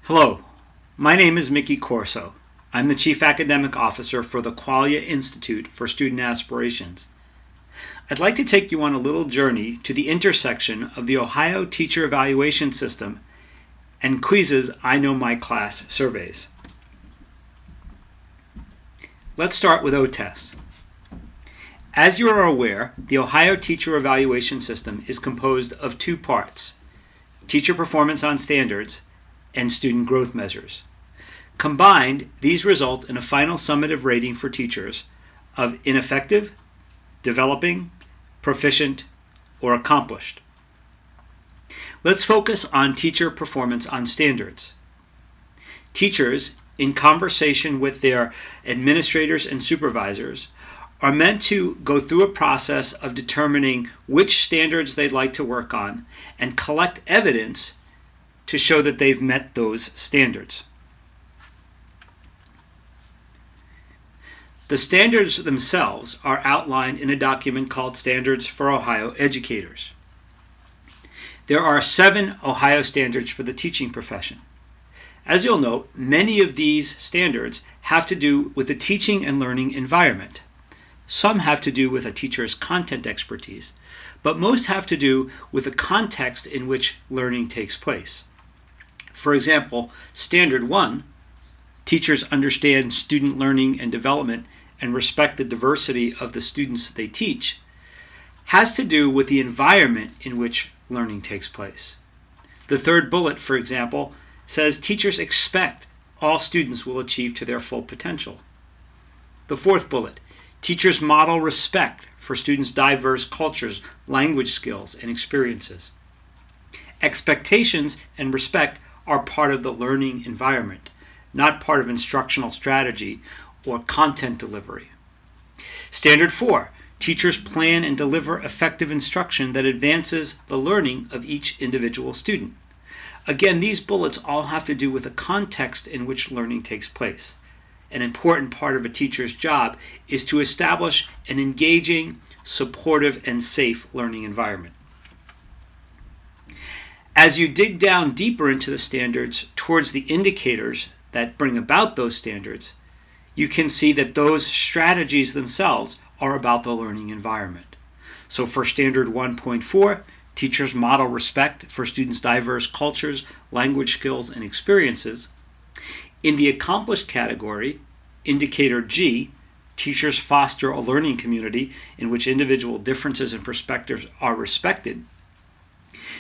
Hello, my name is Mickey Corso. I'm the Chief Academic Officer for the Qualia Institute for Student Aspirations. I'd like to take you on a little journey to the intersection of the Ohio Teacher Evaluation System and Quizz's iKnow My Class surveys. Let's start with OTES. As you are aware, the Ohio Teacher Evaluation System is composed of two parts: teacher performance on standards and student growth measures. Combined, these result in a final summative rating for teachers of ineffective, developing, proficient, or accomplished. Let's focus on teacher performance on standards. Teachers, in conversation with their administrators and supervisors, are meant to go through a process of determining which standards they'd like to work on and collect evidence to show that they've met those standards. The standards themselves are outlined in a document called Standards for Ohio Educators. There are 7 Ohio standards for the teaching profession. As you'll note, many of these standards have to do with the teaching and learning environment. Some have to do with a teacher's content expertise, but most have to do with the context in which learning takes place. For example, Standard 1, teachers understand student learning and development and respect the diversity of the students they teach, has to do with the environment in which learning takes place. The third bullet, for example, says teachers expect all students will achieve to their full potential. The fourth bullet, teachers model respect for students' diverse cultures, language skills, and experiences. Expectations and respect are part of the learning environment, not part of instructional strategy or content delivery. Standard 4, teachers plan and deliver effective instruction that advances the learning of each individual student. Again, these bullets all have to do with the context in which learning takes place. An important part of a teacher's job is to establish an engaging, supportive, and safe learning environment. As you dig down deeper into the standards towards the indicators that bring about those standards, you can see that those strategies themselves are about the learning environment. So for Standard 1.4, teachers model respect for students' diverse cultures, language skills, and experiences. In the accomplished category, Indicator G, teachers foster a learning community in which individual differences and perspectives are respected,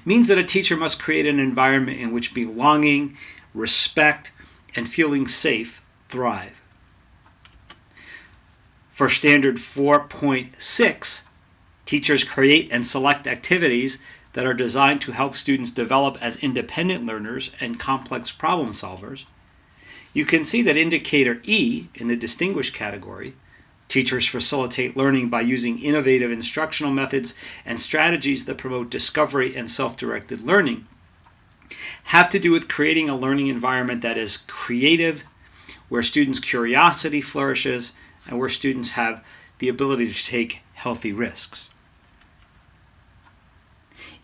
means that a teacher must create an environment in which belonging, respect, and feeling safe thrive. For Standard 4.6, teachers create and select activities that are designed to help students develop as independent learners and complex problem solvers. You can see that Indicator E, in the distinguished category, teachers facilitate learning by using innovative instructional methods and strategies that promote discovery and self-directed learning, have to do with creating a learning environment that is creative, where students' curiosity flourishes, and where students have the ability to take healthy risks.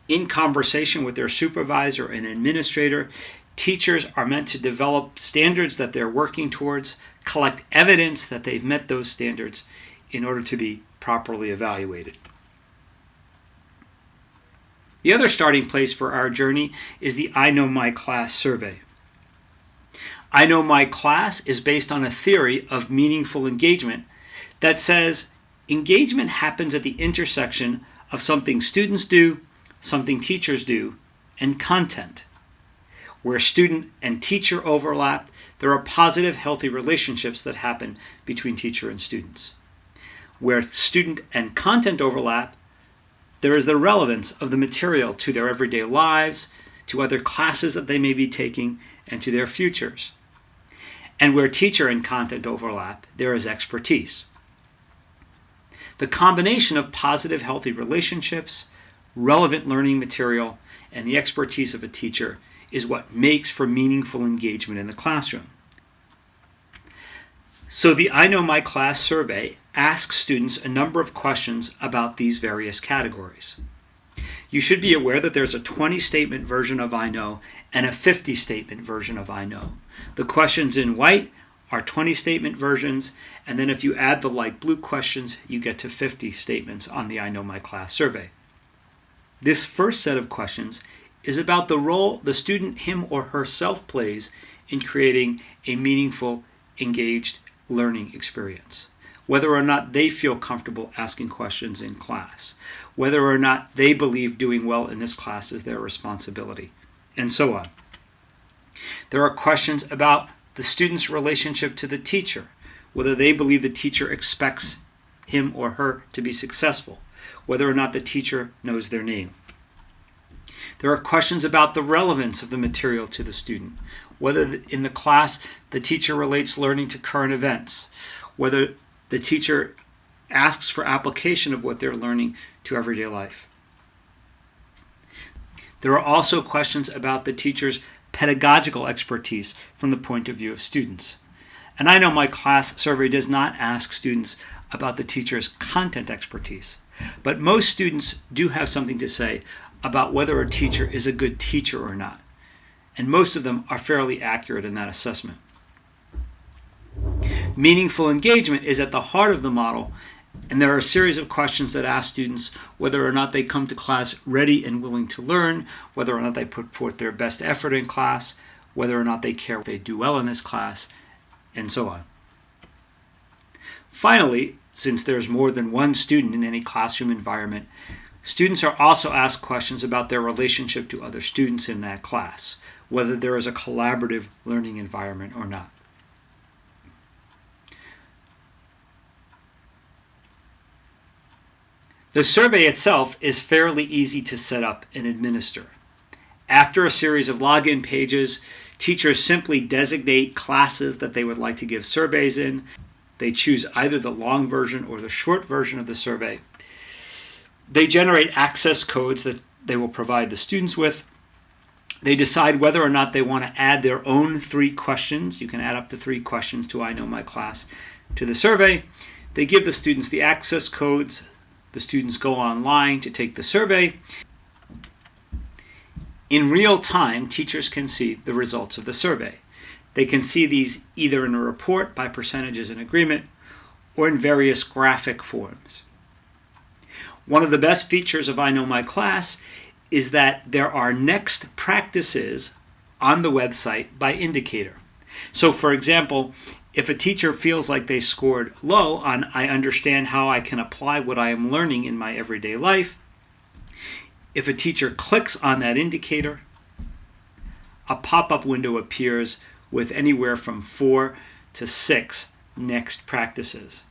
In conversation with their supervisor and administrator, teachers are meant to develop standards that they're working towards, collect evidence that they've met those standards in order to be properly evaluated. The other starting place for our journey is the iKnow My Class survey. iKnow My Class is based on a theory of meaningful engagement that says engagement happens at the intersection of something students do, something teachers do, and content. Where student and teacher overlap, there are positive, healthy relationships that happen between teacher and students. Where student and content overlap, there is the relevance of the material to their everyday lives, to other classes that they may be taking, and to their futures. And where teacher and content overlap, there is expertise. The combination of positive, healthy relationships, relevant learning material, and the expertise of a teacher is what makes for meaningful engagement in the classroom. So the iKnow My Class survey asks students a number of questions about these various categories. You should be aware that there's a 20-statement version of iKnow and a 50-statement version of iKnow. The questions in white are 20-statement versions, and then if you add the light blue questions, you get to 50 statements on the I Know My Class survey. This first set of questions is about the role the student him or herself plays in creating a meaningful, engaged learning experience. Whether or not they feel comfortable asking questions in class, whether or not they believe doing well in this class is their responsibility, and so on. There are questions about the student's relationship to the teacher, whether they believe the teacher expects him or her to be successful, whether or not the teacher knows their name. There are questions about the relevance of the material to the student, whether in the class the teacher relates learning to current events, whether the teacher asks for application of what they're learning to everyday life. There are also questions about the teacher's pedagogical expertise from the point of view of students. And I Know My Class survey does not ask students about the teacher's content expertise, but most students do have something to say about whether a teacher is a good teacher or not, and most of them are fairly accurate in that assessment. Meaningful engagement is at the heart of the model, and there are a series of questions that ask students whether or not they come to class ready and willing to learn, whether or not they put forth their best effort in class, whether or not they care if they do well in this class, and so on. Finally, since there's more than one student in any classroom environment, students are also asked questions about their relationship to other students in that class, whether there is a collaborative learning environment or not. The survey itself is fairly easy to set up and administer. After a series of login pages, teachers simply designate classes that they would like to give surveys in. They choose either the long version or the short version of the survey. They generate access codes that they will provide the students with. They decide whether or not they want to add their own 3 questions. You can add up to 3 questions to I Know My Class to the survey. They give the students the access codes. The students go online to take the survey. In real time, teachers can see the results of the survey. They can see these either in a report by percentages in agreement or in various graphic forms. One of the best features of I Know My Class is that there are next practices on the website by indicator. So for example, if a teacher feels like they scored low on I understand how I can apply what I am learning in my everyday life, if a teacher clicks on that indicator, a pop-up window appears with anywhere from 4 to 6 next practices.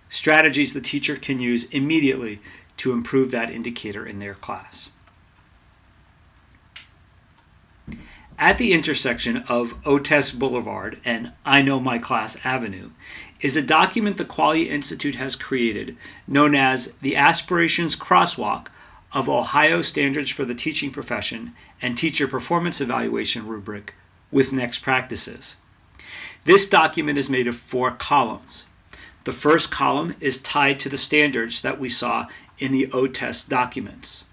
Strategies the teacher can use immediately to improve that indicator in their class. At the intersection of OTES Boulevard and I Know My Class Avenue is a document the Qualia Institute has created known as the Aspirations Crosswalk of Ohio Standards for the Teaching Profession and Teacher Performance Evaluation Rubric with next practices. This document is made of 4 columns. The first column is tied to the standards that we saw in the OTES documents.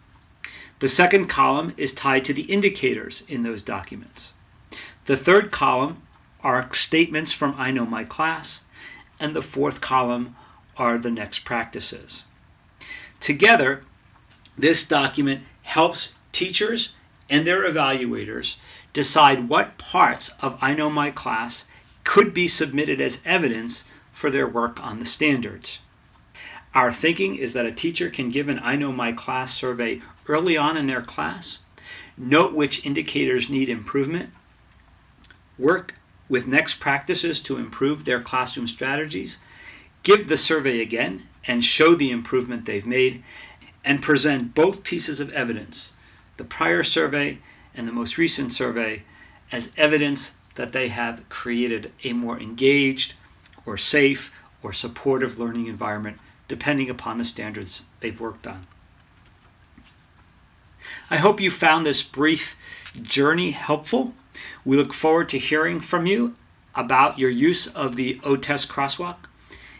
The second column is tied to the indicators in those documents. The third column are statements from I Know My Class, and the fourth column are the next practices. Together, this document helps teachers and their evaluators decide what parts of I Know My Class could be submitted as evidence for their work on the standards. Our thinking is that a teacher can give an I Know My Class survey early on in their class, note which indicators need improvement, work with next practices to improve their classroom strategies, give the survey again and show the improvement they've made, and present both pieces of evidence, the prior survey and the most recent survey, as evidence that they have created a more engaged or safe or supportive learning environment depending upon the standards they've worked on. I hope you found this brief journey helpful. We look forward to hearing from you about your use of the OTES Crosswalk.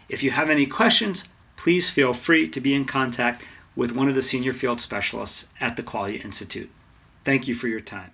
If you have any questions, please feel free to be in contact with one of the senior field specialists at the Qualia Institute. Thank you for your time.